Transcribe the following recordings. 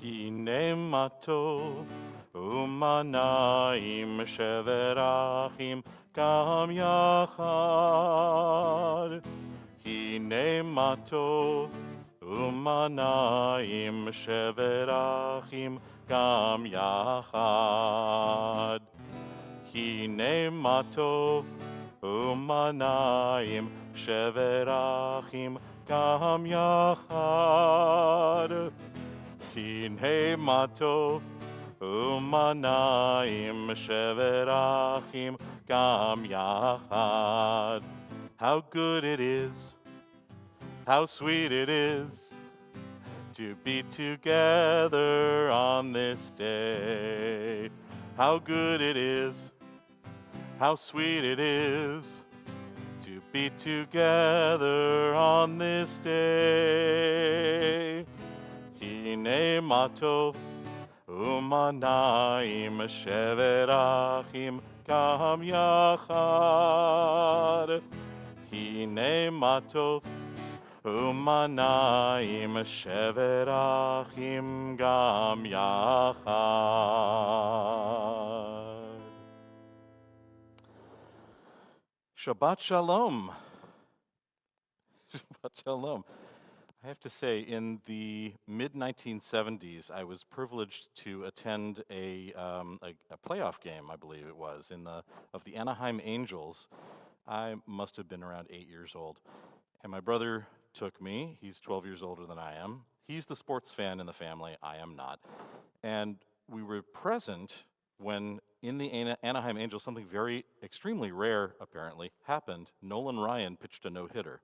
הנה מה טוב ומה נעים שברחים גם יחד. הנה מה טוב ומה נעים שברחים גם יחד. הנה מה טוב ומה נעים שברחים גם יחד. הנה מה טוב ומה נעים שברחים גם יחד. How good it is, how sweet it is to be together on this day. How good it is, how sweet it is to be together on this day. הנה מה טוב ומה נעים שברחים גם יחד. הנה מה טוב ומה נעים שברחים גם יחד. Shabbat Shalom. Shabbat Shalom. I have to say, in the mid-1970s, I was privileged to attend a playoff game, I believe it was, of the Anaheim Angels. I must have been around 8 years old. And my brother took me. He's 12 years older than I am. He's the sports fan in the family. I am not. And we were present when, in the Anaheim Angels, something very extremely rare, apparently, happened. Nolan Ryan pitched a no-hitter.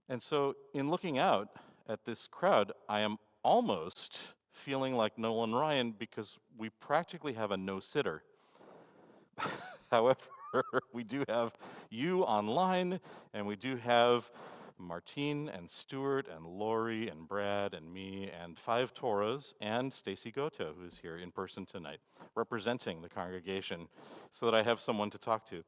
And so, in looking out at this crowd, I am almost feeling like Nolan Ryan because we practically have a no-sitter. However, we do have you online, and we do have Martine and Stuart and Lori and Brad and me and 5 Torahs and Stacy Goto, who is here in person tonight, representing the congregation so that I have someone to talk to.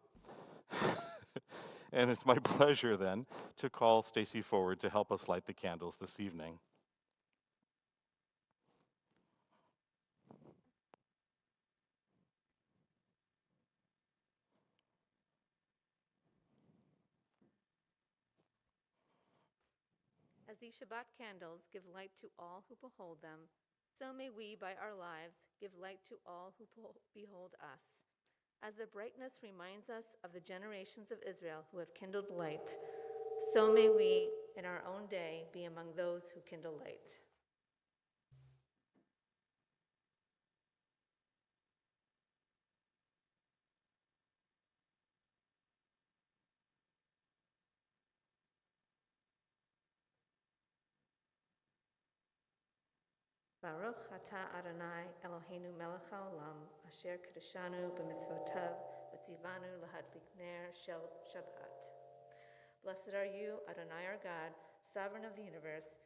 And it's my pleasure then to call Stacy forward to help us light the candles this evening. As these Shabbat candles give light to all who behold them, so may we, by our lives, give light to all who behold us. As the brightness reminds us of the generations of Israel who have kindled light, so may we, in our own day, be among those who kindle light. Baruch atah Adonai Eloheinu melech haolam, asher kedeshanu b'mitzvotav v'tzivanu lahadlik ner shel Shabbat. Blessed are you, Adonai our God, sovereign of the universe,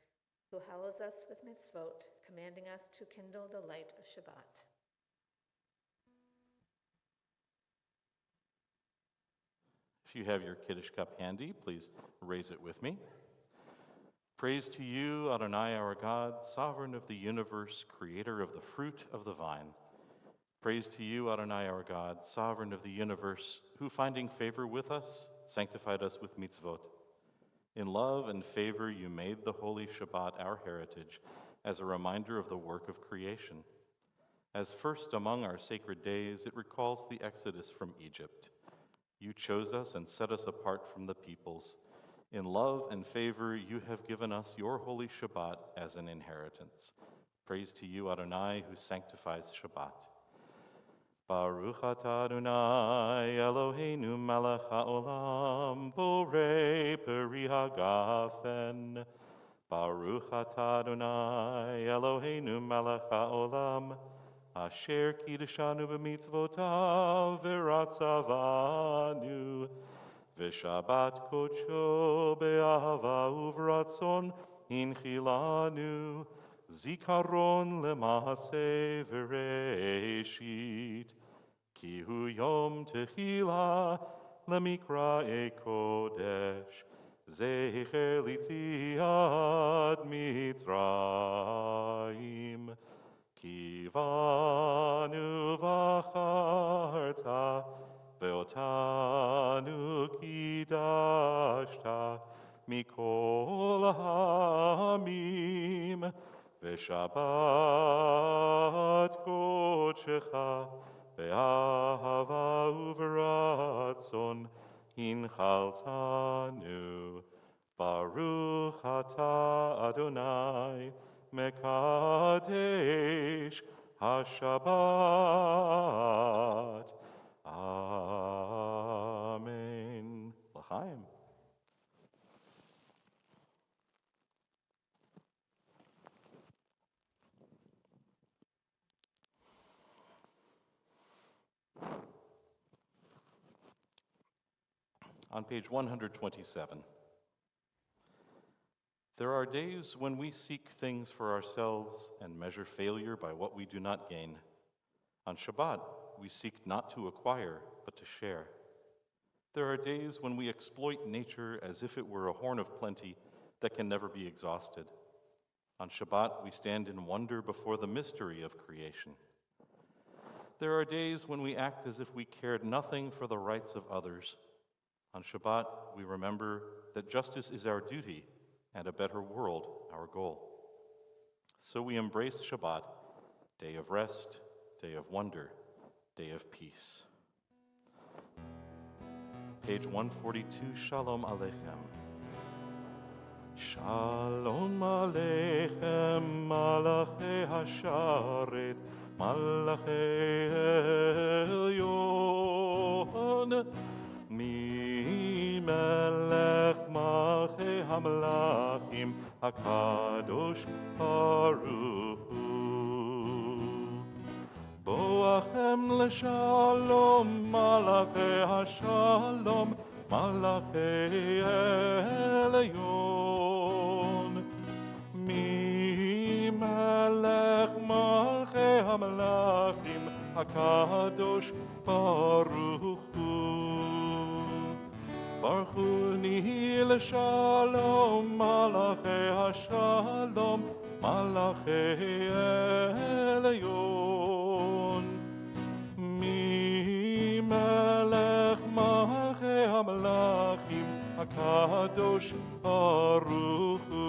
who hallows us with mitzvot, commanding us to kindle the light of Shabbat. If you have your Kaddish cup handy, please raise it with me. Praise to you, Adonai our God, sovereign of the universe, creator of the fruit of the vine. Praise to you, Adonai our God, sovereign of the universe, who, finding favor with us, sanctified us with mitzvot. In love and favor you made the holy Shabbat our heritage as a reminder of the work of creation. As first among our sacred days, it recalls the exodus from Egypt. You chose us and set us apart from the peoples. In love and favor, you have given us your holy Shabbat as an inheritance. Praise to you, Adonai, who sanctifies Shabbat. Baruch atah Adonai, Eloheinu melech haolam, borei peri hagafen. Baruch atah Adonai, Eloheinu melech haolam, asher kiddushanu b'mitzvotav v'ratzavanu. V'shabbat kodsho be'ahava uvratzon inchilanu, zikaron lema'aseh v'reishit, ki hu yom techila lemikra'e kodesh, zecher litziat Mitzrayim. Tzivanu v'acharta, ve'otanu kidashta, mikol ha'amim, ve'shabbat kodshecha, ve'ahava uvratzon, hinchaltanu. Baruch atah Adonai, Mekadesh HaShabbat. Amen. L'chaim. On page 127. There are days when we seek things for ourselves and measure failure by what we do not gain. On Shabbat, we seek not to acquire, but to share. There are days when we exploit nature as if it were a horn of plenty that can never be exhausted. On Shabbat, we stand in wonder before the mystery of creation. There are days when we act as if we cared nothing for the rights of others. On Shabbat, we remember that justice is our duty and a better world our goal. So we embrace Shabbat, day of rest, day of wonder, day of peace. Page 142, Shalom Aleichem. Shalom Aleichem, Malachei Hasharet, Malachei Elyon, Mi Melech Malchei HaMelachim, HaKadosh Baruch Hu. Boachem l'shalom, Malachei HaShalom, Malachei Elyon. Mi Melech Malchei HaMelachim, HaKadosh Baruch Hu. Baruchuni l'shalom, Malachei HaShalom, Malachei Elyon. Mi Melech Malchei HaMelachim, HaKadosh Baruch Hu.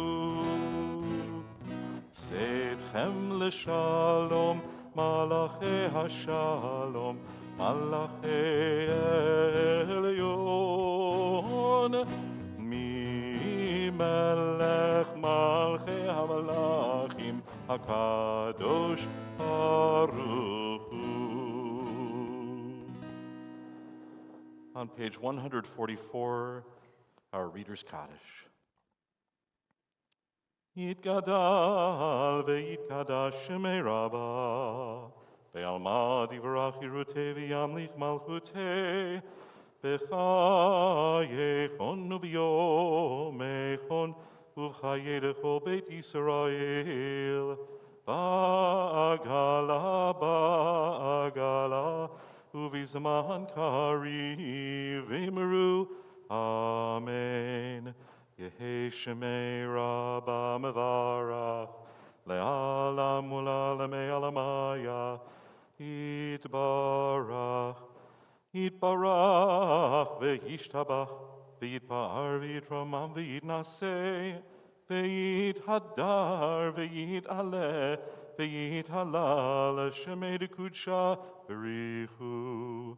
Tzedchem l'shalom, Malachei HaShalom, Malachei Elyon. Mi Melech Malchei HaMelachim, HaKadosh Baruch Hu. On page 144, our Reader's Kaddish. Yitgadal ve'yitgadash shemei Rabba, ve'alma divrach yirutei v'yamlich malchutei, v'chayechon u'b'yomechon u'v'chayei lechol beit Yisrael, ba'agala u'v'zman kariv v'imru. Amen. Yehi Shemei Rabba Mevarach, Le'alam u'la'alamei alamaya, Yitbarach, Yitbarach, Ve'yishtabach, Ve'yitpa'ar, Ve'yitramam, Ve'yitnaseh, Ve'yithadar, Ve'yit'aleh, Ve'yithalal, Shemei Dekudsha, Berichu.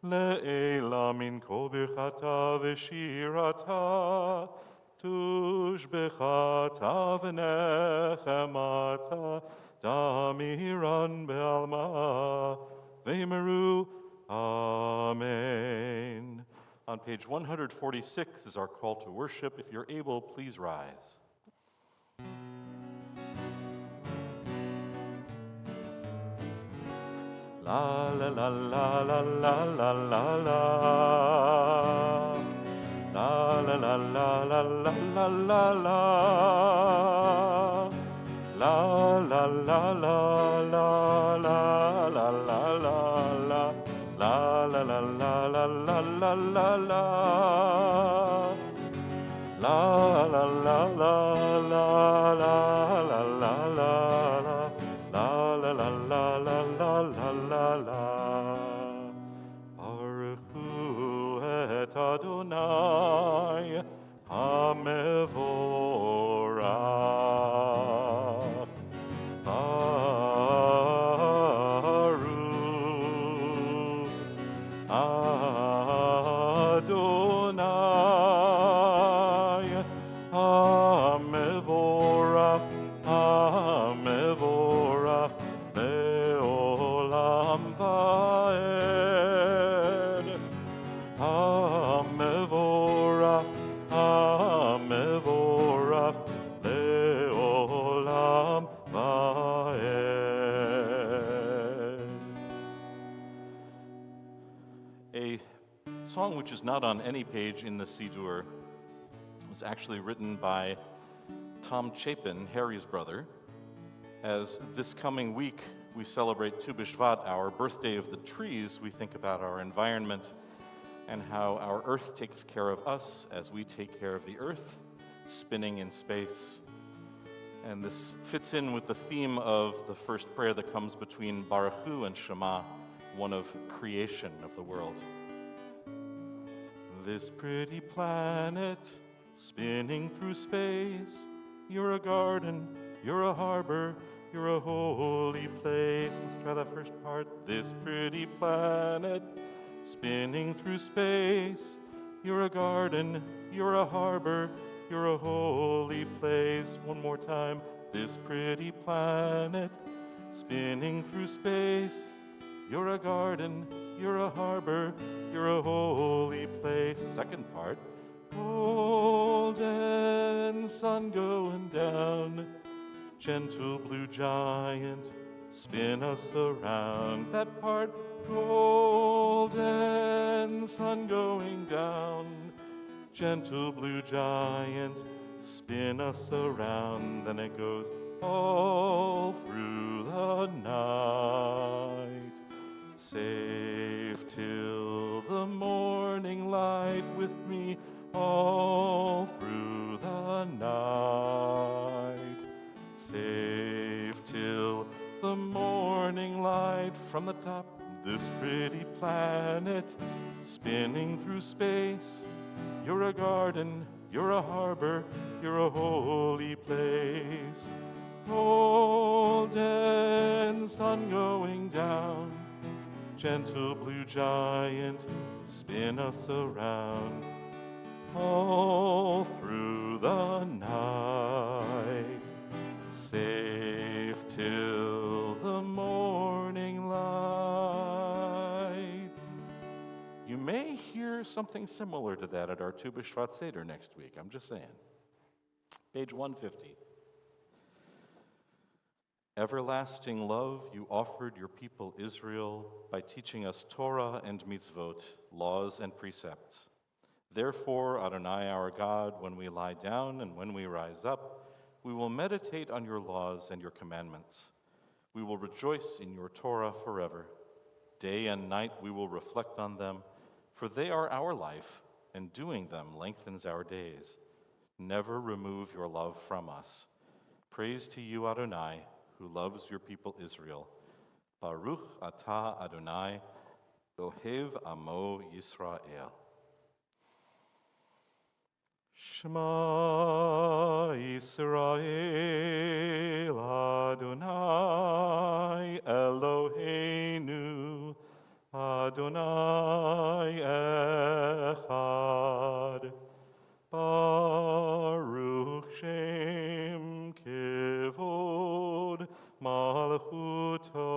Le'ela min kol birchata v'shirata, tushbechata v'nechemata, damiran be'alma v'meru. Amen. On page 146 is our call to worship. If you're able, please rise. La la la la la la la la la. La la la la la la la la la. La la la la la la la la la. La la la la la la la la la. La la la la la la la la la. La la la la. song, which is not on any page in the Siddur, was actually written by Tom Chapin, Harry's brother. As this coming week we celebrate Tu B'Shvat, our birthday of the trees, we think about our environment and how our earth takes care of us as we take care of the earth, spinning in space. And this fits in with the theme of the first prayer that comes between Baruch Hu and Shema, one of creation of the world. This pretty planet, spinning through space, you're a garden, you're a harbor, you're a holy place. Let's try that first part. This pretty planet, spinning through space, you're a garden, you're a harbor, you're a holy place. One more time. This pretty planet, spinning through space, you're a garden, you're a harbor, you're a holy place. Second part. Golden sun going down, gentle blue giant, spin us around. That part. Golden sun going down, gentle blue giant, spin us around. Then it goes all through the night, safe till the morning light with me, all through the night, safe till the morning light. From the top, this pretty planet, spinning through space, you're a garden, you're a harbor, you're a holy place. Golden sun going down, gentle blue giant, spin us around, all through the night, safe till the morning light. You may hear something similar to that at our Tu B'Shvat Seder next week. I'm just saying. Page 150. Everlasting love, you offered your people Israel by teaching us Torah and mitzvot, laws and precepts. Therefore, Adonai our God, when we lie down and when we rise up, we will meditate on your laws and your commandments. We will rejoice in your Torah forever. Day and night we will reflect on them, for they are our life, and doing them lengthens our days. Never remove your love from us. Praise to you, Adonai, who loves your people Israel. Baruch atah Adonai, Ohev amo Yisrael. Shema Yisrael, Adonai Eloheinu, Adonai Echad. Baruch Shem Kevod Malchuto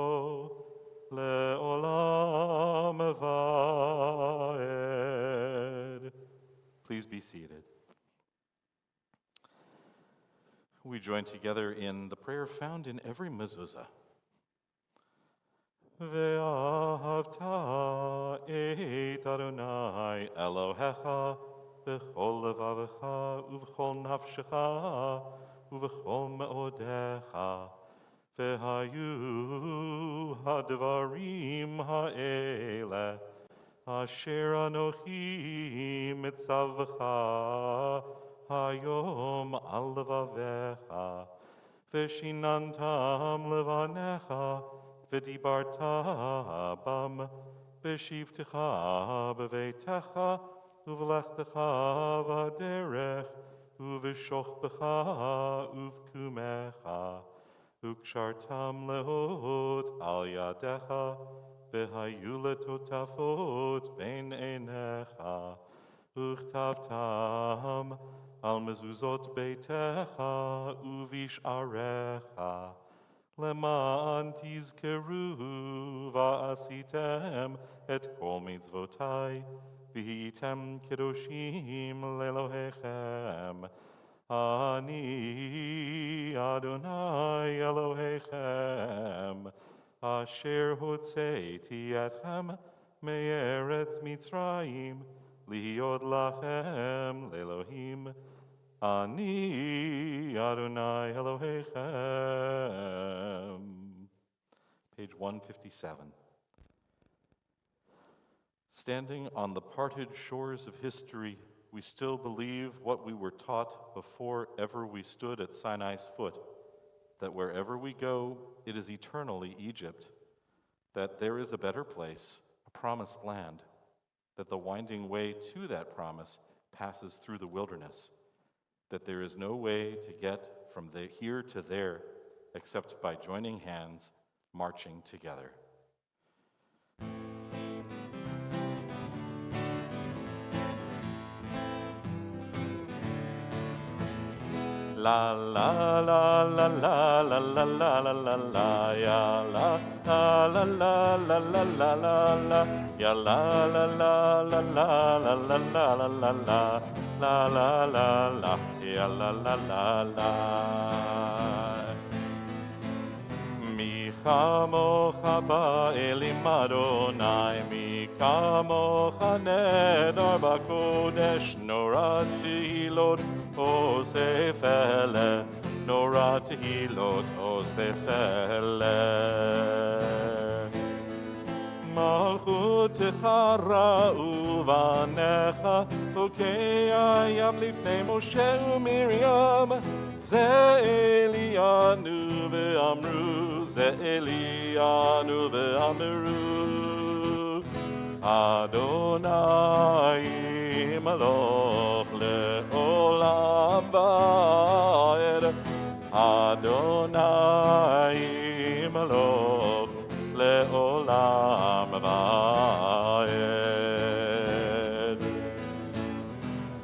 Le'olam Vaed. Please be seated. We join together in the prayer found in every mezuzah. Ve'ahavta et Adonai Elohecha b'chol levavecha u'v'chol nafshecha u'v'chol me'odecha ve'hayu hadvarim ha'ele asher anochi mitzavcha hayom al levavecha ve'shinantam levanecha ve'dibarta bam ve'shivtecha beveitecha uv'lechtecha v'derech uv'shochbecha uv'kumecha ukshartam lehot al yadecha v'hayu letotafot ben einecha uchtavtam al mezuzot beitecha uv'isharecha leman tizkeru va'asitem et kol mitzvotai V'hitem kedoshim le'Elohechem. Ani Adonai Elohechem, asher hotzeiti etchem me'eretz Mitzrayim, liot lachem le'Elohim, ani Adonai Elohechem. Page 157. Standing on the parted shores of history, we still believe what we were taught before ever we stood at Sinai's foot, that wherever we go, it is eternally Egypt, that there is a better place, a promised land, that the winding way to that promise passes through the wilderness, that there is no way to get from here to there except by joining hands, marching together. La la la la la la la la la la la ya la la la la la la la la la ya la la la la la la la la la la la la la la ya la la la la. Mi chamocha ba'elim Adonai, mi chamocha nedar b'kodesh, nora tehilot Osef ele, nora tehilot Osef ele. Malchutecha ra'u vanecha, chokei hayam lifnei Moshe u'Miriam, ze Elianu ve'amru, ze Elianu ve'amru, Adonai Maloch le'olam va'ed, Adonai Maloch le'olam va'ed.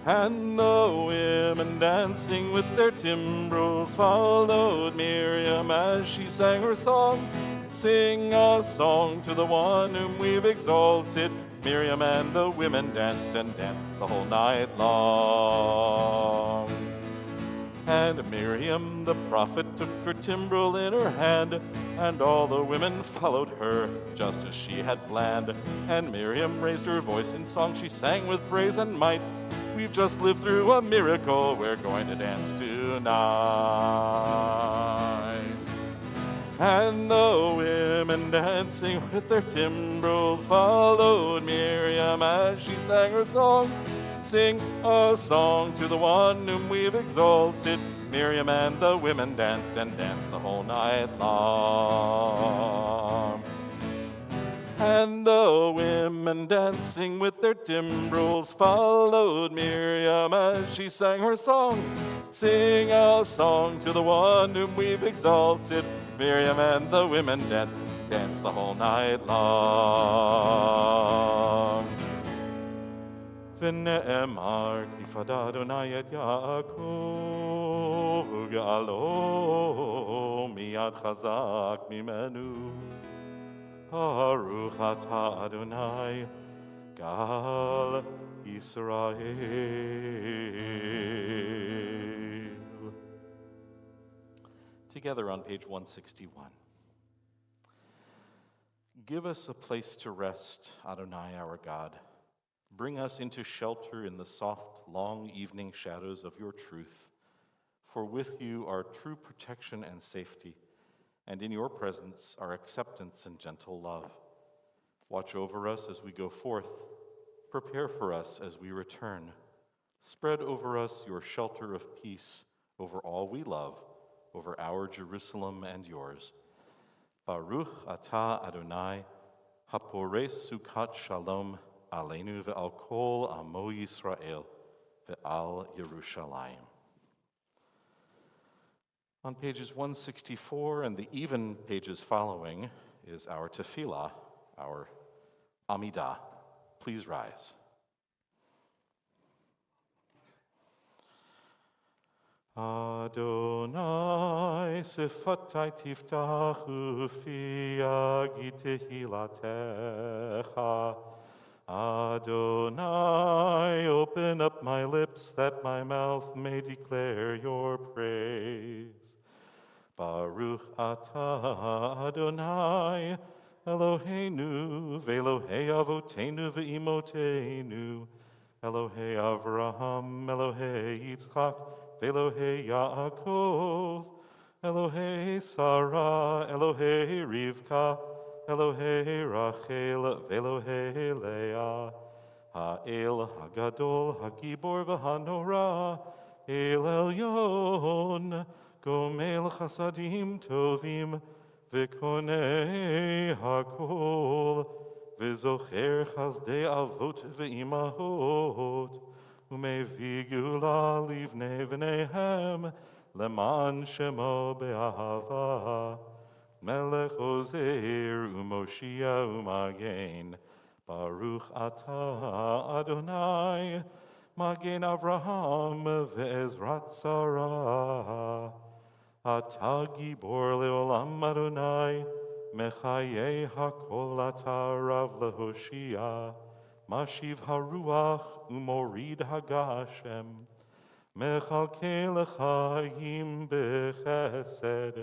And the women dancing with their timbrels followed Miriam as she sang her song. Sing a song to the one whom we've exalted. Miriam and the women danced and danced the whole night long. And Miriam the prophet took her timbrel in her hand, and all the women followed her, just as she had planned. And Miriam raised her voice in song, she sang with praise and might. We've just lived through a miracle, we're going to dance tonight. And the women dancing with their timbrels followed Miriam as she sang her song. Sing a song to the one whom we've exalted. Miriam and the women danced and danced the whole night long. And the women dancing with their timbrels followed Miriam as she sang her song. Sing a song to the one whom we've exalted. Miriam and the women danced the whole night long. V'ne'emar kifad Adonai et Yaakov u'ga'alo miyad chazak mimenu. Baruch atah Adonai gal Yisrael. Together on page 161. Give us a place to rest, Adonai our God. Bring us into shelter in the soft, long evening shadows of your truth. For with you are true protection and safety, and in your presence are acceptance and gentle love. Watch over us as we go forth. Prepare for us as we return. Spread over us your shelter of peace over all we love, over our Jerusalem and yours. Baruch atah Adonai, hapores sukat shalom aleinu ve'al kol amo Yisrael ve'al Yerushalayim. On pages 164 and the even pages following is our tefillah, our Amidah. Please rise. Adonai sifatai tiftachu fi yagi tehilatecha. Adonai, open up my lips that my mouth may declare your praise. Baruch atah Adonai, Eloheinu ve'Elohei avotenu ve'imotenu, Elohei Avraham, Elohei Yitzchak, ve'Elohei Yaakov, Elohei Sarah, Elohei Rivka, Elohei Rachel, ve'Elohei Leah, Ha'el Hagadol, Hagibor v'Hanora, El Elyon, Gomel Chasadim Tovim, V'konei Hakol, V'zocher Chazdei Avot V'imahot, U'mevii Gula Livnei V'neihem, Leman Shemo Be'ahava, Melech Ozer U'Moshia U'Magen, Baruch Atah Adonai, Magen Avraham Ve'ezrat Sarah, Atah Gibor Le'olam Adonai, Mechayei HaKol Atah Rav Lehoshia, Mashiv HaRuach U'Morid HaGashem, Mechalkei L'chaim B'chesed,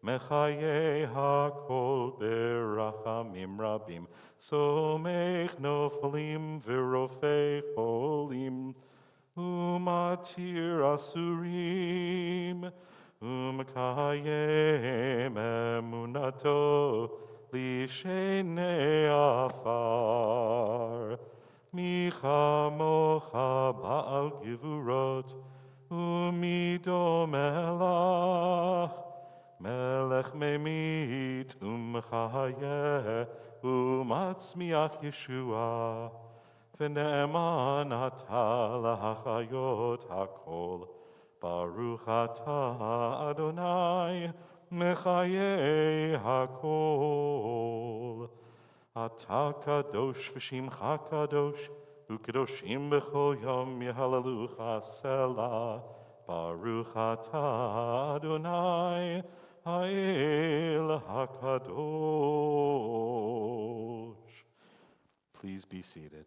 Mechayei HaKol B'rachamim Rabim, Somech Nofolim V'rofei Cholim, Umatir Asurim, Umkayem Emunato Lishenei Afar, Micha Mocha Baal Givurot, Umido Melach, Melech Memit Umchayeh, Umatzmiach Yeshua, V'ne'eman Atah L'Hachayot HaKol, Baruch Atah Adonai, Mechayei HaKol. Atah Kadosh V'Shimcha Kadosh, U'Kadoshim B'chol Yom Yehalelucha Selah. Baruch Atah Adonai, Ha'el HaKadosh. Please be seated.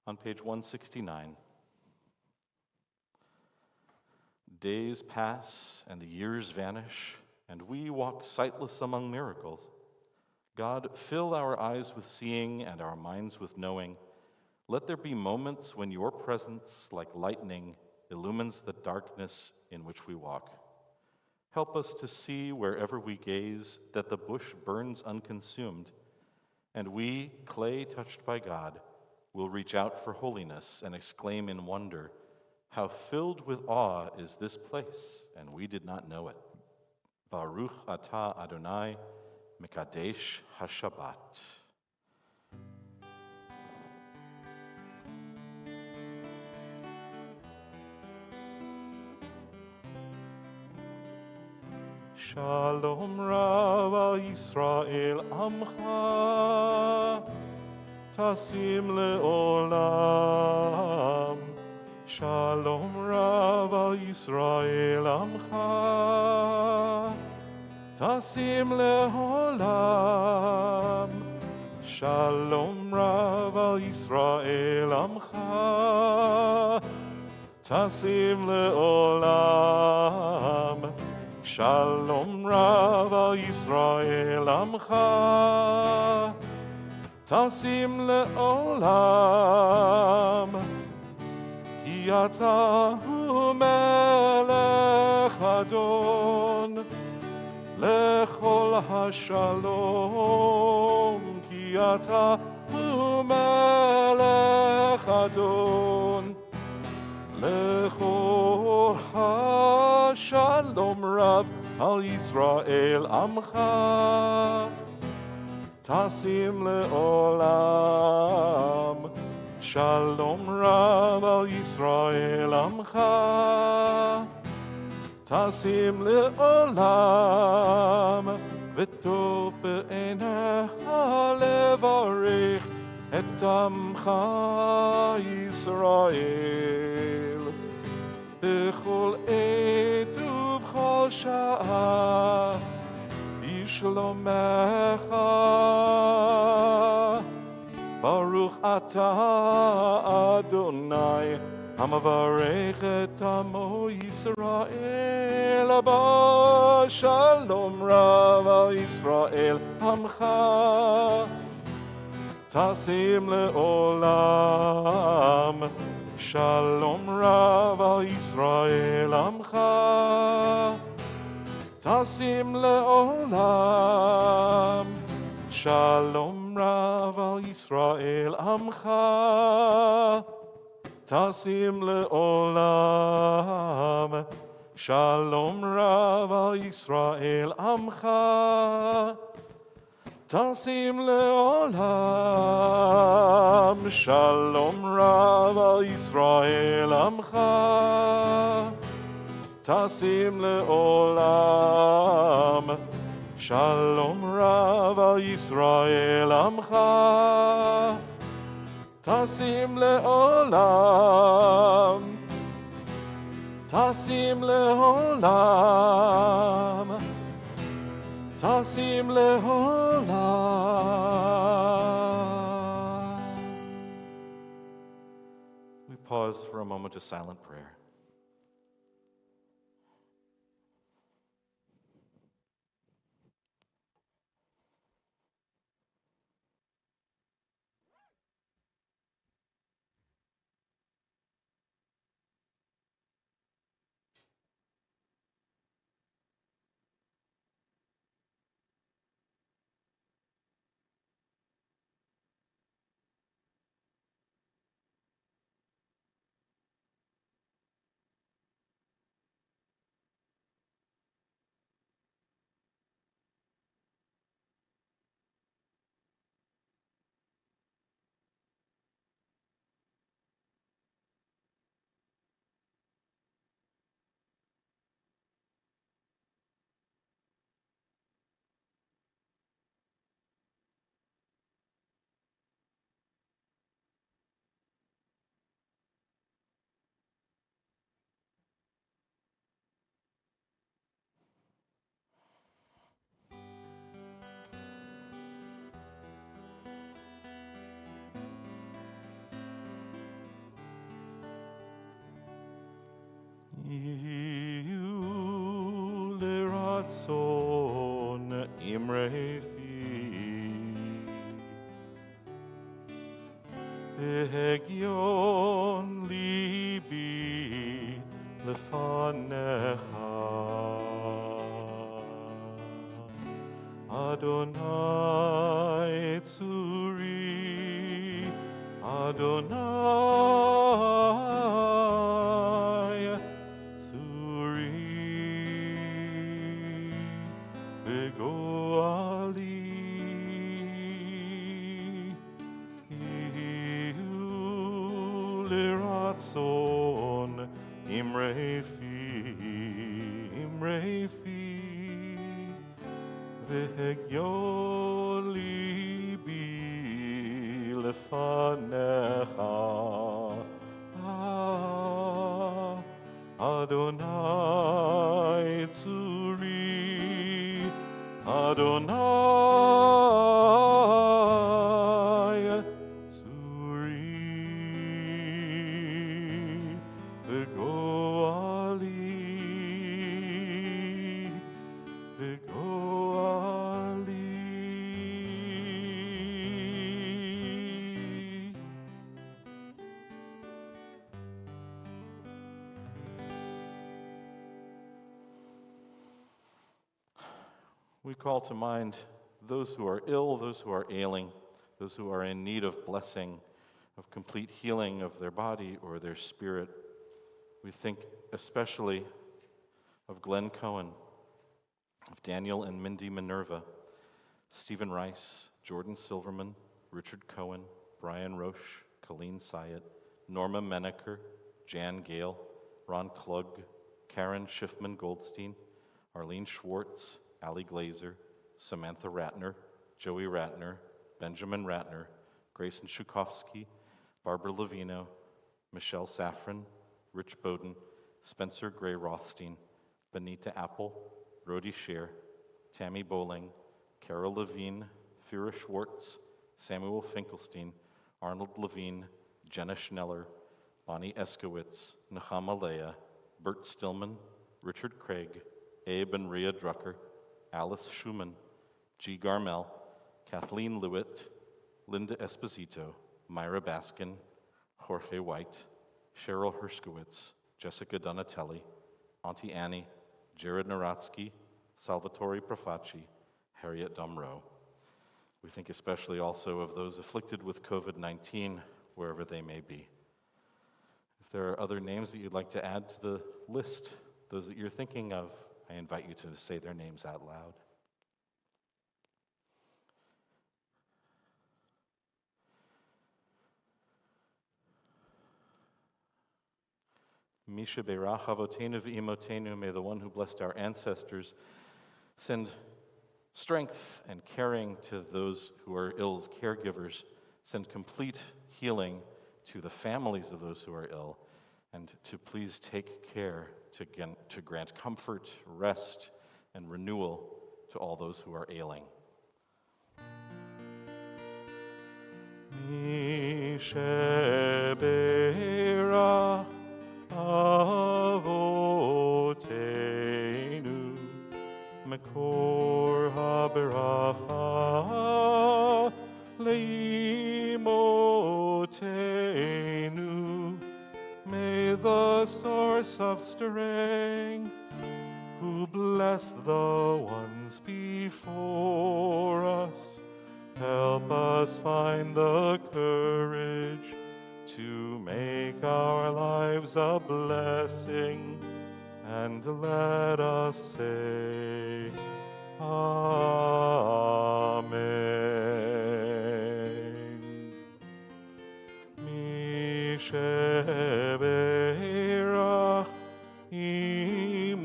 On page 169, days pass and the years vanish, and we walk sightless among miracles. God, fill our eyes with seeing and our minds with knowing. Let there be moments when your presence, like lightning, illumines the darkness in which we walk. Help us to see wherever we gaze that the bush burns unconsumed, and we, clay touched by God, will reach out for holiness and exclaim in wonder, how filled with awe is this place, and we did not know it. Baruch Atah Adonai, Mekadesh HaShabbat. Shalom Rav al Yisrael Amcha, Tasim le'olam. Shalom Rav al Yisrael Amcha, Tasim le'olam. Shalom Rav al Yisrael Amcha, Tasim le'olam. Shalom Rav al Yisrael Amcha, Tasim le'olam. Ki yatzahu melech Adon lechol hashalom. Ki yatzahu melech Adon lechol hashalom. Rav al Yisrael Amcha, Tasim le'olam. Shalom Rav al Yisrael Amcha, Tasim le'olam. V'tov be'enecha levarech et amcha Yisrael b'chol עת ובכל שעה בשלומך. Baruch אתה אדוני המברך את עמו ישראל הבא שלום רב על ישראל עמך תשים לעולם שלום רב על ישראל עמך תשים לעולם שלום רב על ישראל עמך תשים לעולם שלום רב על ישראל עמך תשים לעולם שלום רב על ישראל עמך תשים לעולם שלום רב על ישראל עמך תשים לעולם תשים לעולם תשים לעולם. We pause for a moment of silent prayer. You leratson imrefi Hegion libi lefanecha Adonai tzuri Adonai tzuri begoali Liratson imrefi vehegyo libi lefanecha Adonai tzuri Adonai tzuri begoali We call to mind those who are ill, those who are ailing, those who are in need of blessing, of complete healing of their body or their spirit. We think especially of Glenn Cohen, of Daniel and Mindy Minerva, Stephen Rice, Jordan Silverman, Richard Cohen, Brian Roche, Colleen Syatt, Norma Menaker, Jan Gale, Ron Klug, Karen Schiffman Goldstein, Arlene Schwartz, Ali Glazer, Samantha Ratner, Joey Ratner, Benjamin Ratner, Grayson Shukovsky, Barbara Levino, Michelle Safran, Rich Bowden, Spencer Gray Rothstein, Benita Apple, Rhodey Scher, Tammy Bowling, Carol Levine, Fira Schwartz, Samuel Finkelstein, Arnold Levine, Jenna Schneller, Bonnie Eskowitz, Nechama Leah, Bert Stillman, Richard Craig, Abe and Rhea Drucker, Alice Schumann, G. Garmel, Kathleen Lewitt, Linda Esposito, Myra Baskin, Jorge White, Cheryl Herskowitz, Jessica Donatelli, Auntie Annie, Jared Naratsky, Salvatore Profacci, Harriet Dumrow. We think especially also of those afflicted with COVID-19, wherever they may be. If there are other names that you'd like to add to the list, those that you're thinking of, I invite you to say their names out loud. Misha Beirach Avotenu V'imotenu, may the one who blessed our ancestors send strength and caring to those who are ill's caregivers, send complete healing to the families of those who are ill, and to please take care to grant comfort, rest, and renewal to all those who are ailing. Misha Beirach Avotenu Mekor HaBeracha Leimotenu. May the source of strength, who bless the ones before us, help us find the courage to make our lives a blessing, and let us say, Amen. Misheberach imotenu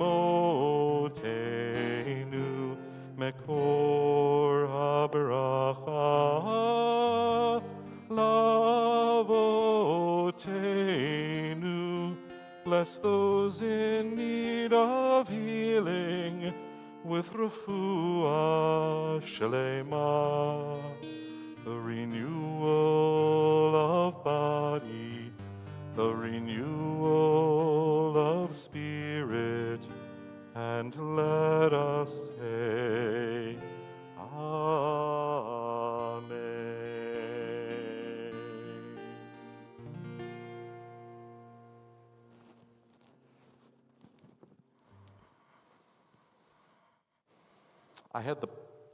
mekor habracha lavotenu. Bless those in need of healing with refuah shlema, the renewal of body, the renewal of spirit, and let us say, Amen. I had the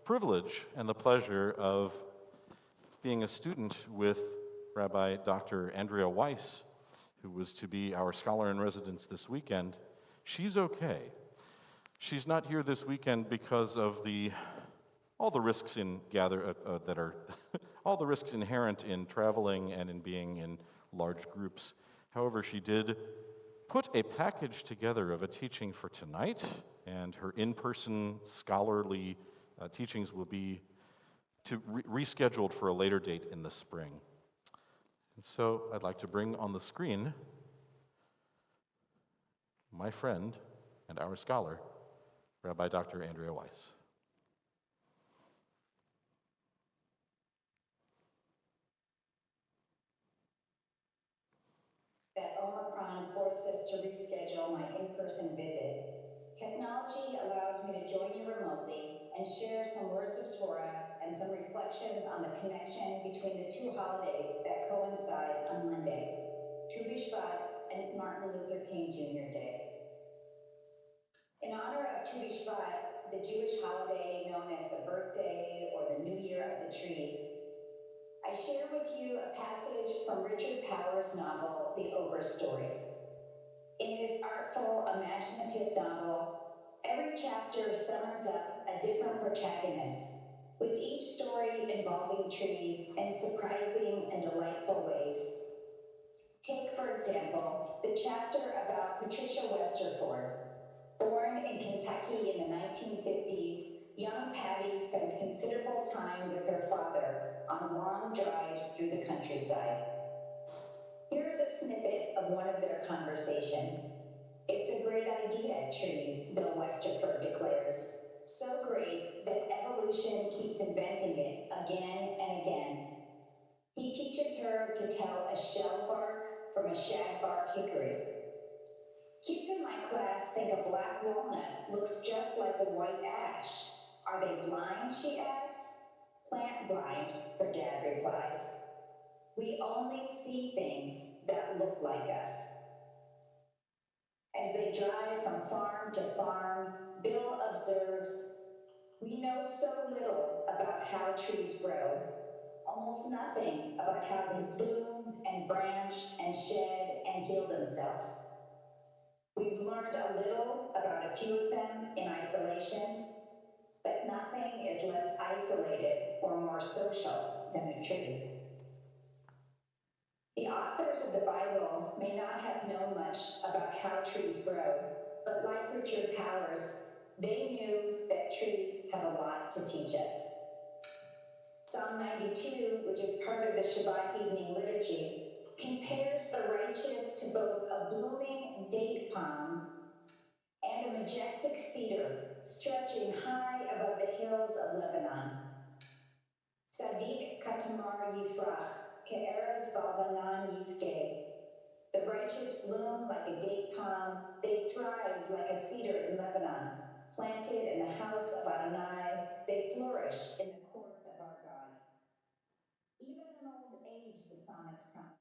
privilege and the pleasure of being a student with Rabbi Dr. Andrea Weiss, who was to be our scholar in residence this weekend. She's okay. She's not here this weekend because of all the risks all the risks inherent in traveling and in being in large groups. However, she did put a package together of a teaching for tonight, and her in-person scholarly teachings will be rescheduled for a later date in the spring. And so I'd like to bring on the screen my friend and our scholar, Rabbi Dr. Andrea Weiss. That Omicron forced us to reschedule my in-person visit. Technology allows me to join you remotely and share some words of Torah and some reflections on the connection between the two holidays that coincide on Monday, Tu B'Shvat and Martin Luther King Jr. Day. In honor of Tu B'Shvat, the Jewish holiday known as the birthday or the New Year of the Trees, I share with you a passage from Richard Powers' novel, The Overstory. In this artful, imaginative novel, every chapter summons up a different protagonist, with each story involving trees in surprising and delightful ways. Take, for example, the chapter about Patricia Westerford. Born in Kentucky in the 1950s, young Patty spends considerable time with her father on long drives through the countryside. Here is a snippet of one of their conversations. "It's a great idea, trees," Bill Westerford declares. "So great that evolution keeps inventing it again and again. He teaches her to tell a shell bark from a shag bark hickory. Kids in my class think a black walnut looks just like a white ash. Are they blind, she asks. Plant blind, her dad replies. We only see things that look like us. As they drive from farm to farm, Bill observes, we know so little about how trees grow, almost nothing about how they bloom and branch and shed and heal themselves. We've learned a little about a few of them in isolation, but nothing is less isolated or more social than a tree. The authors of the Bible may not have known much about how trees grow, but like Richard Powers, they knew that trees have a lot to teach us. Psalm 92, which is part of the Shabbat evening liturgy, compares the righteous to both a blooming date palm and a majestic cedar stretching high above the hills of Lebanon. Sadiq katamar yifrach, ke'eretz balbanan yizgeh. The righteous bloom like a date palm, they thrive like a cedar in Lebanon. Planted in the house of Adonai, they flourish in the courts of our God. Even in old age, the psalmist chronicles.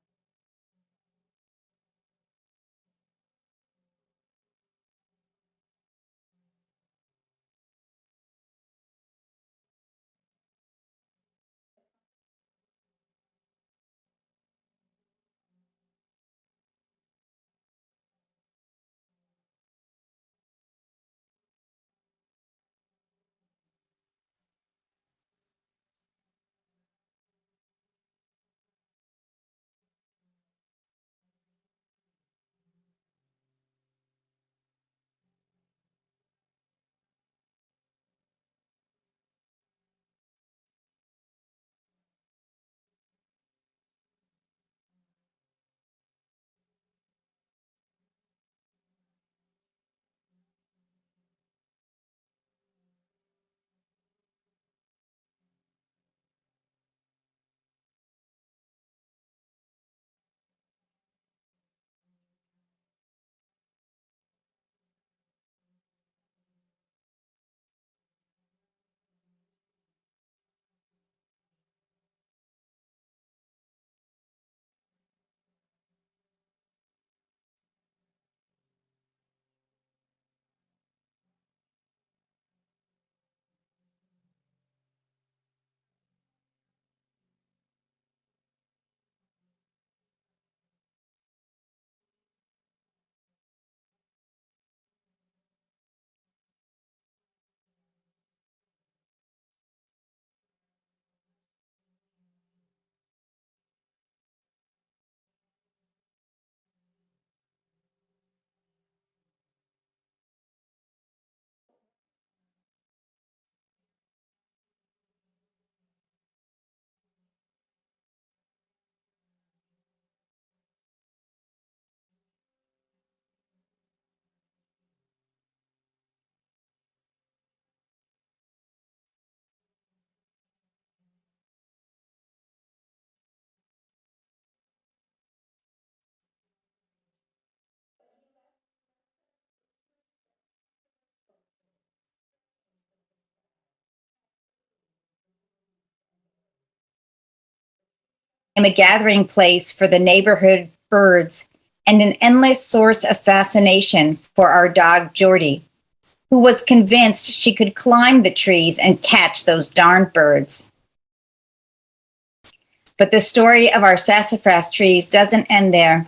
A gathering place for the neighborhood birds and an endless source of fascination for our dog Jordy, who was convinced she could climb the trees and catch those darned birds. But the story of our sassafras trees doesn't end there.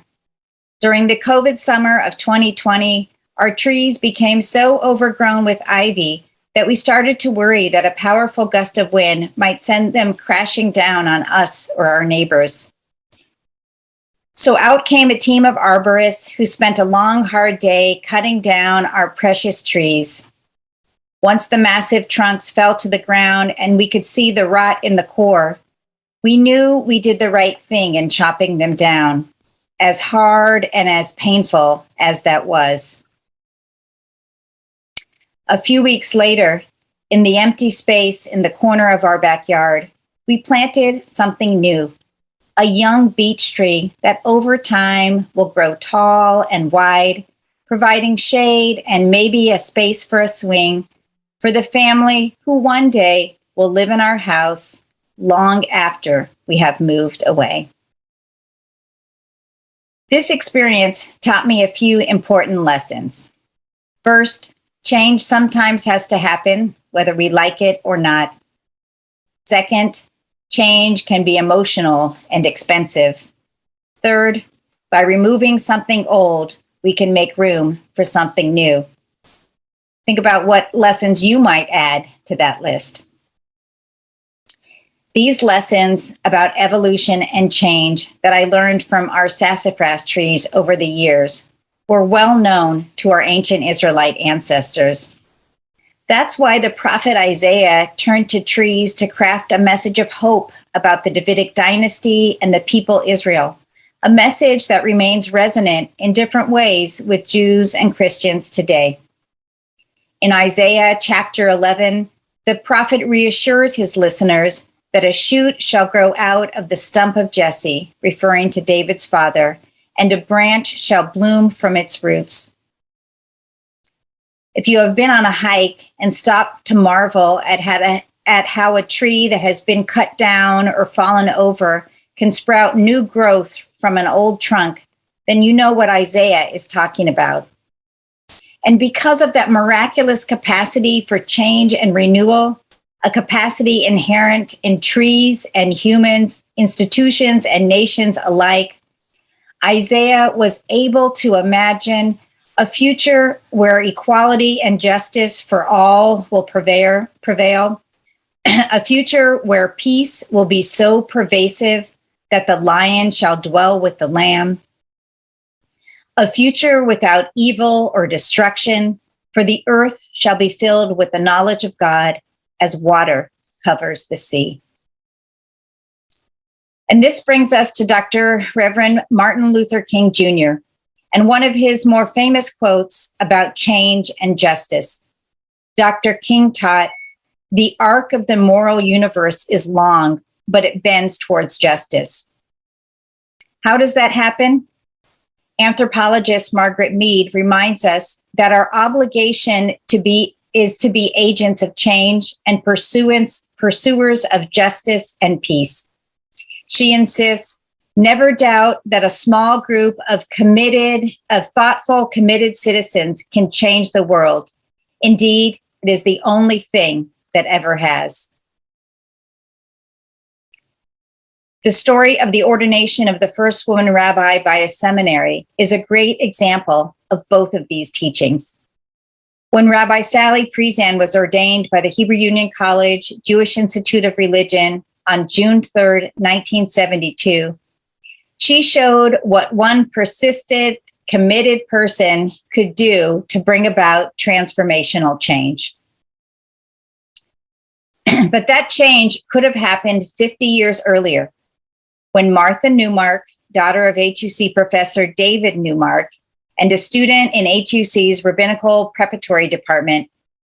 During the COVID summer of 2020, our trees became so overgrown with ivy that we started to worry that a powerful gust of wind might send them crashing down on us or our neighbors. So out came a team of arborists who spent a long, hard day cutting down our precious trees. Once the massive trunks fell to the ground and we could see the rot in the core, we knew we did the right thing in chopping them down, as hard and as painful as that was. A few weeks later, in the empty space in the corner of our backyard, we planted something new, a young beech tree that over time will grow tall and wide, providing shade and maybe a space for a swing for the family who one day will live in our house long after we have moved away. This experience taught me a few important lessons. First, change sometimes has to happen, whether we like it or not. Second, change can be emotional and expensive. Third, by removing something old, we can make room for something new. Think about what lessons you might add to that list. These lessons about evolution and change that I learned from our sassafras trees over the years were well known to our ancient Israelite ancestors. That's why the prophet Isaiah turned to trees to craft a message of hope about the Davidic dynasty and the people Israel, a message that remains resonant in different ways with Jews and Christians today. In Isaiah chapter 11, the prophet reassures his listeners that a shoot shall grow out of the stump of Jesse, referring to David's father, and a branch shall bloom from its roots. If you have been on a hike and stopped to marvel at how a tree that has been cut down or fallen over can sprout new growth from an old trunk, then you know what Isaiah is talking about. And because of that miraculous capacity for change and renewal, a capacity inherent in trees and humans, institutions and nations alike, Isaiah was able to imagine a future where equality and justice for all will prevail, a future where peace will be so pervasive that the lion shall dwell with the lamb, a future without evil or destruction, for the earth shall be filled with the knowledge of God as water covers the sea. And this brings us to Dr. Reverend Martin Luther King Jr. and one of his more famous quotes about change and justice. Dr. King taught, "The arc of the moral universe is long, but it bends towards justice." How does that happen? Anthropologist Margaret Mead reminds us that our obligation is to be agents of change and pursuers of justice and peace. She insists, never doubt that a small group of thoughtful, committed citizens can change the world. Indeed, it is the only thing that ever has. The story of the ordination of the first woman rabbi by a seminary is a great example of both of these teachings. When Rabbi Sally Prezan was ordained by the Hebrew Union College Jewish Institute of Religion on June 3rd, 1972, she showed what one persistent, committed person could do to bring about transformational change. But that change could have happened 50 years earlier, when Martha Newmark, daughter of HUC professor David Newmark, and a student in HUC's Rabbinical Preparatory Department,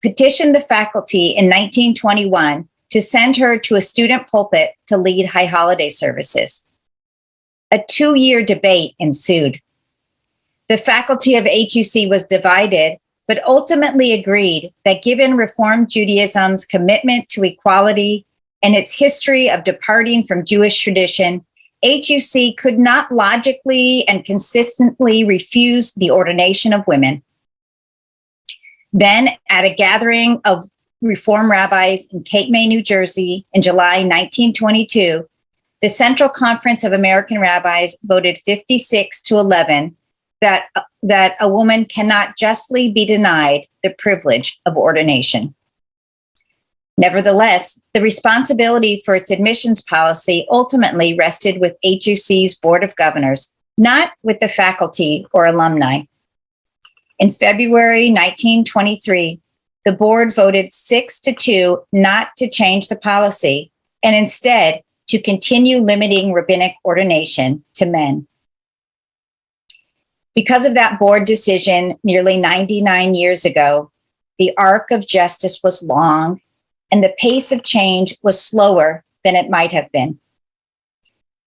petitioned the faculty in 1921 to send her to a student pulpit to lead high holiday services. A 2-year debate ensued. The faculty of HUC was divided, but ultimately agreed that given Reform Judaism's commitment to equality and its history of departing from Jewish tradition, HUC could not logically and consistently refuse the ordination of women. Then, at a gathering of Reform rabbis in Cape May, New Jersey, in July 1922, the Central Conference of American Rabbis voted 56-11 that a woman cannot justly be denied the privilege of ordination. Nevertheless, the responsibility for its admissions policy ultimately rested with HUC's Board of Governors, not with the faculty or alumni. In February 1923, the board voted 6-2 not to change the policy, and instead to continue limiting rabbinic ordination to men. Because of that board decision nearly 99 years ago, the arc of justice was long, and the pace of change was slower than it might have been.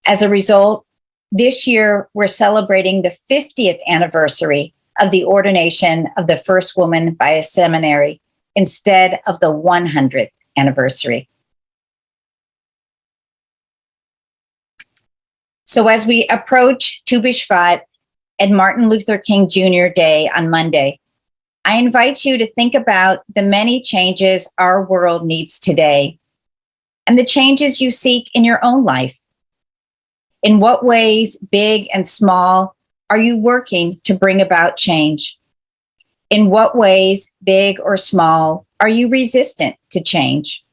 As a result, this year we're celebrating the 50th anniversary of the ordination of the first woman by a seminary instead of the 100th anniversary. So as we approach Tu B'Shvat and Martin Luther King Jr. Day on Monday, I invite you to think about the many changes our world needs today and the changes you seek in your own life. In what ways, big and small, are you working to bring about change? In what ways, big or small, are you resistant to change?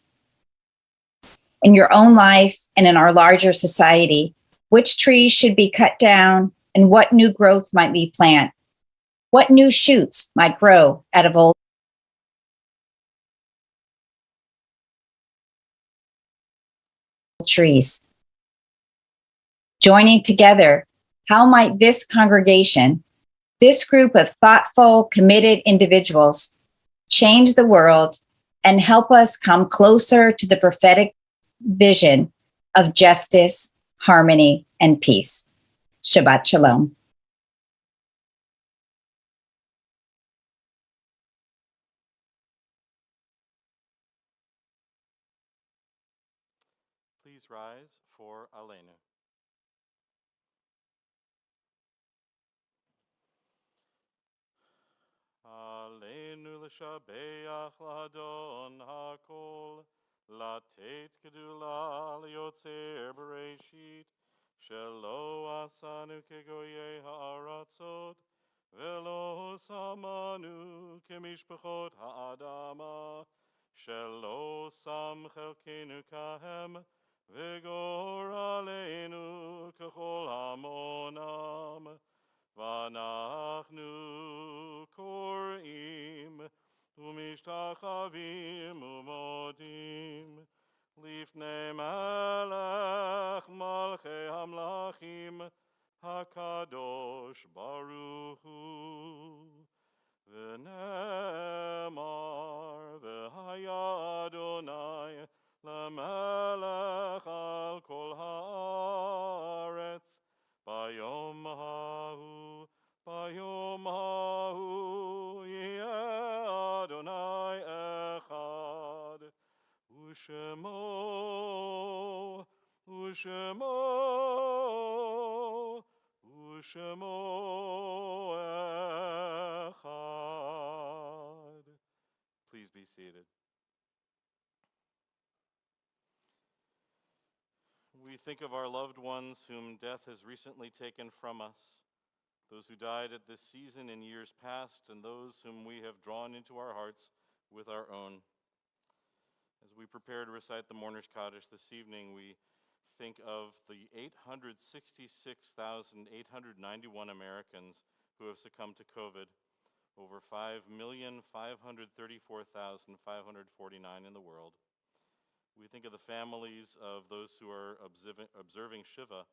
In your own life and in our larger society, which trees should be cut down and what new growth might we plant? What new shoots might grow out of old trees? Joining together, how might this congregation, this group of thoughtful, committed individuals, change the world and help us come closer to the prophetic vision of justice, harmony, and peace? Shabbat Shalom. Please rise for Aleinu. Aleinu l'shabeach l'Adon hakol, לתת גדולה ליוצר בראשית, שלא עשנו כגויי הארצות, ולא שמנו כמשפחות האדמה, שלא שם חלקנו כהם, וגורלנו ככל המונם. ואנחנו קוראים ומשתחווים ומודים לפני מלך מלכי המלכים הקדוש ברוך הוא. ונאמר והיה אדוני למלך על כל הארץ ביום ההוא, ביום ההוא יהיה אדוני אחד, ושמו, ושמו, ושמו אחד. Please be seated. We think of our loved ones whom death has recently taken from us, those who died at this season in years past, and those whom we have drawn into our hearts with our own. As we prepare to recite the Mourner's Kaddish this evening, we think of the 866,891 Americans who have succumbed to COVID, over 5,534,549 in the world. We think of the families of those who are observing Shiva,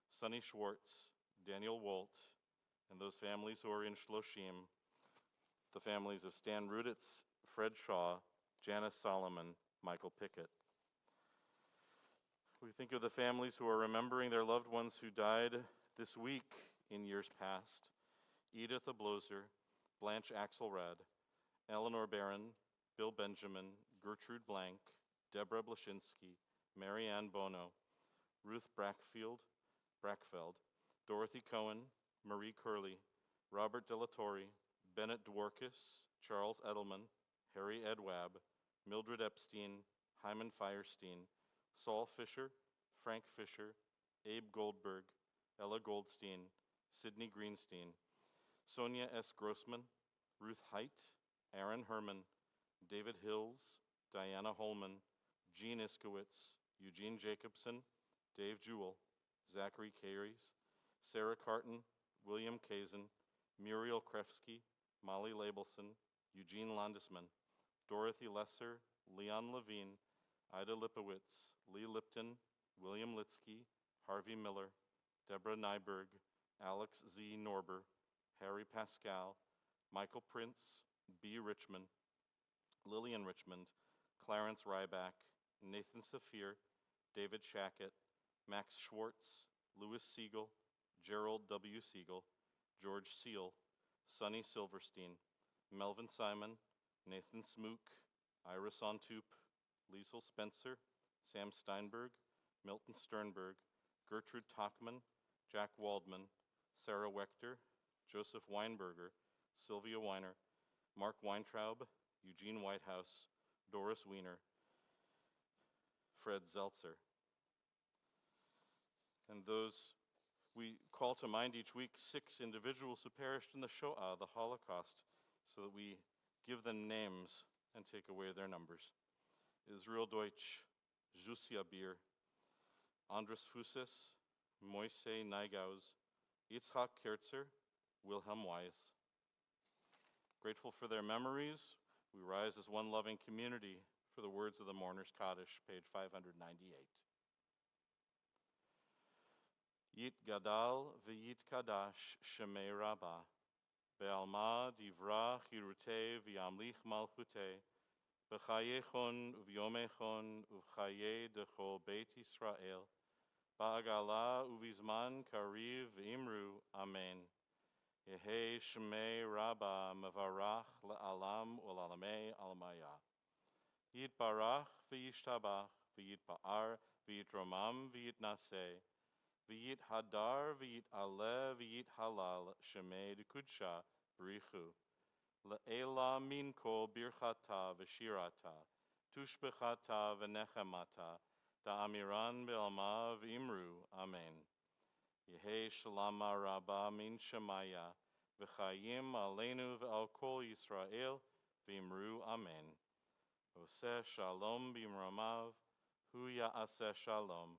Sonny Schwartz, Daniel Wolt, and those families who are in Shloshim, the families of Stan Ruditz, Fred Shaw, Janice Solomon, Michael Pickett. We think of the families who are remembering their loved ones who died this week in years past: Edith Abloser, Blanche Axelrad, Eleanor Barron, Bill Benjamin, Gertrude Blank, Deborah Blashinsky, Marianne Bono, Ruth Brackfeld, Dorothy Cohen, Marie Curley, Robert Delatorre, Bennett Dworkis, Charles Edelman, Harry Edwab, Mildred Epstein, Hyman Firestein, Saul Fisher, Frank Fisher, Abe Goldberg, Ella Goldstein, Sidney Greenstein, Sonia S. Grossman, Ruth Height, Aaron Herman, David Hills, Diana Holman, Jean Iskowitz, Eugene Jacobson, Dave Jewell, Zachary Caries, Sarah Carton, William Kazin, Muriel Krefsky, Molly Labelson, Eugene Landesman, Dorothy Lesser, Leon Levine, Ida Lipowitz, Lee Lipton, William Litsky, Harvey Miller, Deborah Nyberg, Alex Z. Norber, Harry Pascal, Michael Prince, B. Richmond, Lillian Richmond, Clarence Ryback, Nathan Saphir, David Shackett, Max Schwartz, Louis Siegel, Gerald W. Siegel, George Seal, Sonny Silverstein, Melvin Simon, Nathan Smook, Iris Ontoop, Liesel Spencer, Sam Steinberg, Milton Sternberg, Gertrude Tachman, Jack Waldman, Sarah Wechter, Joseph Weinberger, Sylvia Weiner, Mark Weintraub, Eugene Whitehouse, Doris Wiener, Fred Zeltzer. And those we call to mind each week 6 individuals who perished in the Shoah, the Holocaust, so that we give them names and take away their numbers. Israel Deutsch, Jusia Beer, Andres Fuses, Moise Neigaus, Yitzhak Kerzer, Wilhelm Weiss. Grateful for their memories, we rise as one loving community for the words of the Mourner's Kaddish, page 598. Yit Gadal v'yit Kadash Shemei Rabba, Be'alma divra chirute v'yamlich malchute, B'chayechon uv'yomechon uv'chaye dechol Beit Yisrael, Ba'agala uv'izman kariv v'imru, Amen. Yehe Shemei Rabba mevarach le'alam u'lalamei almaya. Yitbarach v'yishtabach v'yitpa'ar v'yitromam v'yitnaseh, v'yit hadar v'yit aleh v'yit halal Shemei d'kudsha b'richu. Le'ela min kol birchata v'shirata, tushbechata v'nechemata, da'amiran be'alma v'imru, Amen. Yehe shalama rabba min shemaya, v'chayim aleinu v'al kol Yisrael, v'imru, Amen. Oseh shalom b'imramav, hu ya'aseh shalom,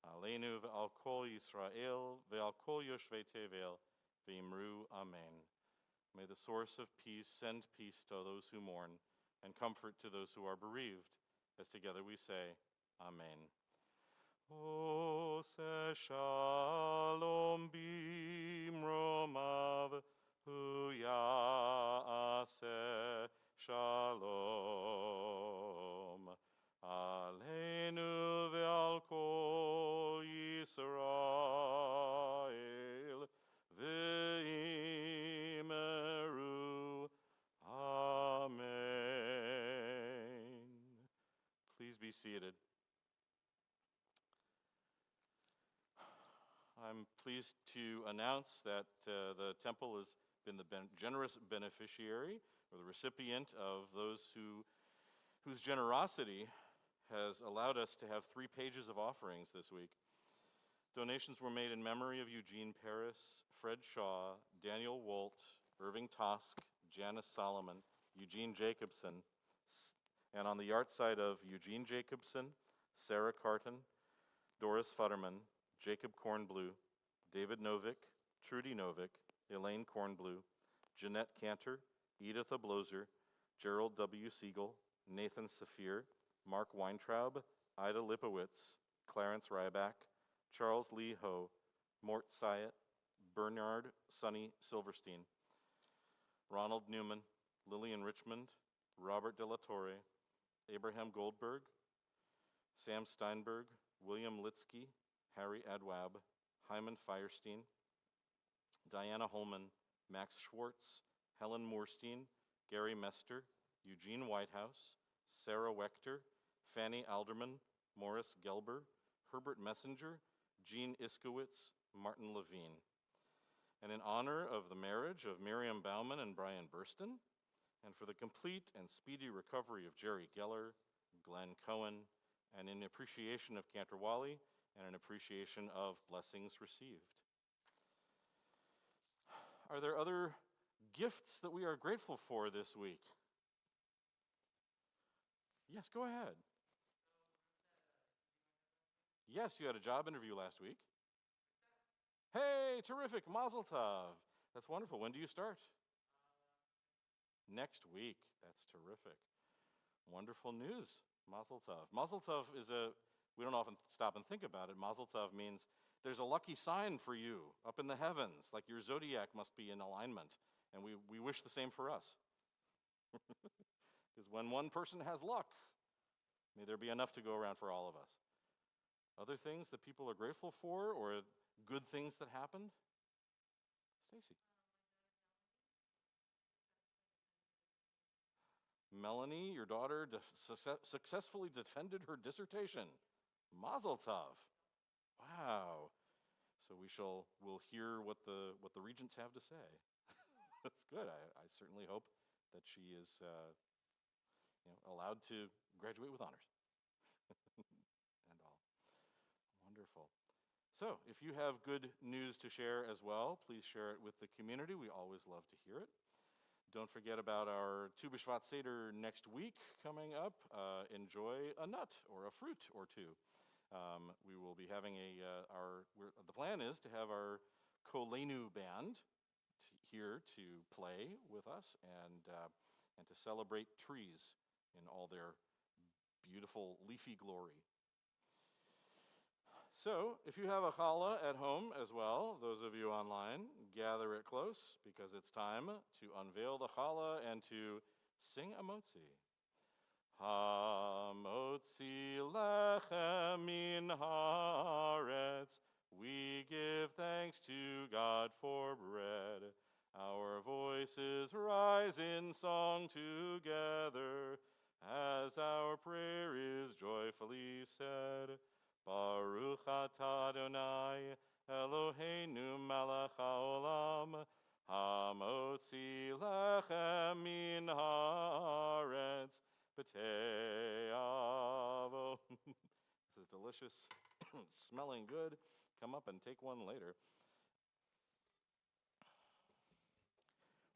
aleinu v'al kol Yisrael, v'al kol yoshvei tevel, v'imru, Amen. May the source of peace send peace to those who mourn and comfort to those who are bereaved, as together we say, Amen. Oseh shalom b'imromav, hu ya'aseh shalom, aleinu ve'al kol Yisrael, v'imru, Amen. Please be seated. I'm pleased to announce that the temple has been the generous beneficiary or the recipient of those whose generosity has allowed us to have 3 pages of offerings this week. Donations were made in memory of Eugene Paris, Fred Shaw, Daniel Wolt, Irving Tosk, Janice Solomon, Eugene Jacobson, and on the art side of Eugene Jacobson, Sarah Carton, Doris Futterman, Jacob Kornblue, David Novick, Trudy Novick, Elaine Kornblue, Jeanette Cantor, Edith Abloser, Gerald W. Siegel, Nathan Saphir, Mark Weintraub, Ida Lipowitz, Clarence Ryback, Charles Lee Ho, Mort Syatt, Bernard Sonny Silverstein, Ronald Newman, Lillian Richmond, Robert De La Torre, Abraham Goldberg, Sam Steinberg, William Litsky, Harry Adwab, Hyman Firestein, Diana Holman, Max Schwartz, Helen Moorstein, Gary Mester, Eugene Whitehouse, Sarah Wechter, Fanny Alderman, Morris Gelber, Herbert Messenger, Jean Iskowitz, Martin Levine. And in honor of the marriage of Miriam Bauman and Brian Burston, and for the complete and speedy recovery of Jerry Geller, Glenn Cohen, and in appreciation of Cantor Wally, and an appreciation of blessings received. Are there other gifts that we are grateful for this week? Yes, go ahead. Yes, you had a job interview last week. Hey, terrific, Mazel Tov. That's wonderful. When do you start? Next week. That's terrific. Wonderful news. Mazel Tov. Mazel Tov is we don't often stop and think about it. Mazel Tov means there's a lucky sign for you up in the heavens, like your zodiac must be in alignment. And we wish the same for us. Because when one person has luck, may there be enough to go around for all of us. Other things that people are grateful for, or good things that happened? Stacy. Melanie, your daughter successfully defended her dissertation. Mazel tov. Wow. So we'll hear what the regents have to say. That's good. I certainly hope that she is allowed to graduate with honors. And all. Wonderful. So if you have good news to share as well, please share it with the community. We always love to hear it. Don't forget about our Tu B'Shvat Seder next week coming up. Enjoy a nut or a fruit or two. We will be having the plan is to have our Kolenu band here to play with us and to celebrate trees in all their beautiful leafy glory. So, if you have a challah at home as well, those of you online, gather it close because it's time to unveil the challah and to sing a motzi. Ha-motzi lechem min haaretz, we give thanks to God for bread. Our voices rise in song together as our prayer is joyfully said. Baruch atah Adonai, Eloheinu melech haolam, hamotzi lechem min haaretz, b'tei avo. This is delicious, smelling good. Come up and take one later.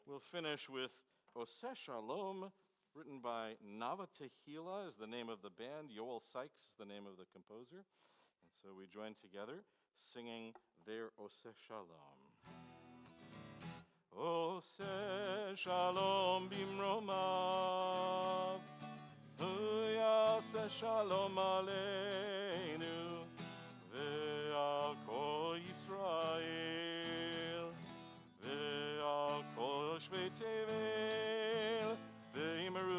We'll finish with Oseh Shalom, written by Nava Tehila is the name of the band. Yoel Sykes is the name of the composer. And so we join together singing their Oseh Shalom. Oseh Shalom bimromav, Yaseh Shalom aleinu, ve'al kol Yisrael, ve'al kol Yoshvei Tevel, ve'imru.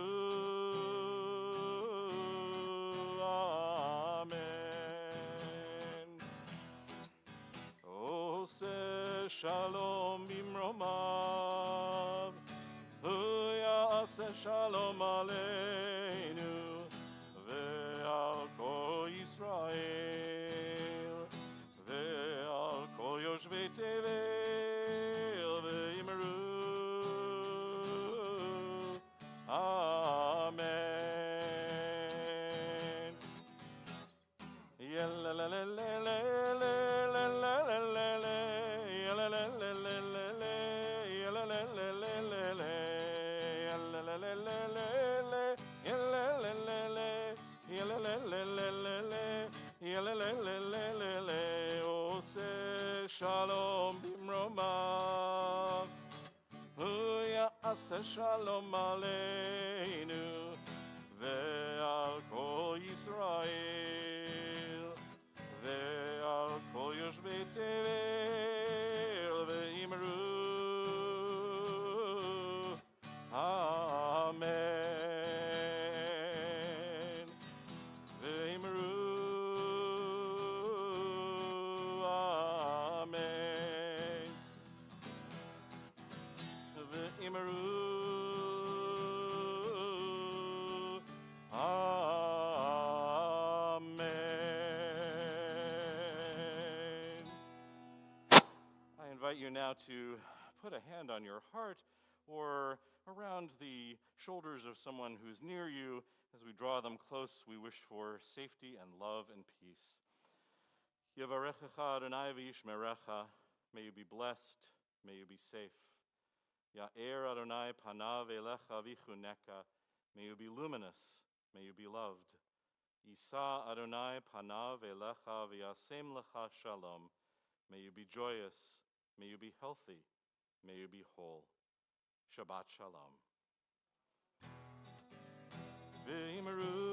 Shalom bimromav, ya'aseh shalom aleinu, ve'al kol Yisrael, ve'al kol yoshvei tevel, ve'imru. Amen. Oseh shalom bimromav, ya'aseh shalom aleinu, ve'al kol Yisrael, ve'al kol yoshvei tevel, ve'imru. Amen. Ve'imru. Amen. Ve'imru. Amen. I invite you now to put a hand on your heart or around the shoulders of someone who's near you. As we draw them close, we wish for safety and love and peace. Yevarechecha Adonai v'yishmerecha. May you be blessed. May you be safe. Ya'er Adonai panav elecha v'chuneka. May you be luminous. May you be loved. Yisa Adonai panav elecha v'yasem lecha shalom. May you be joyous. May you be healthy. May you be whole. Shabbat Shalom. V'imru.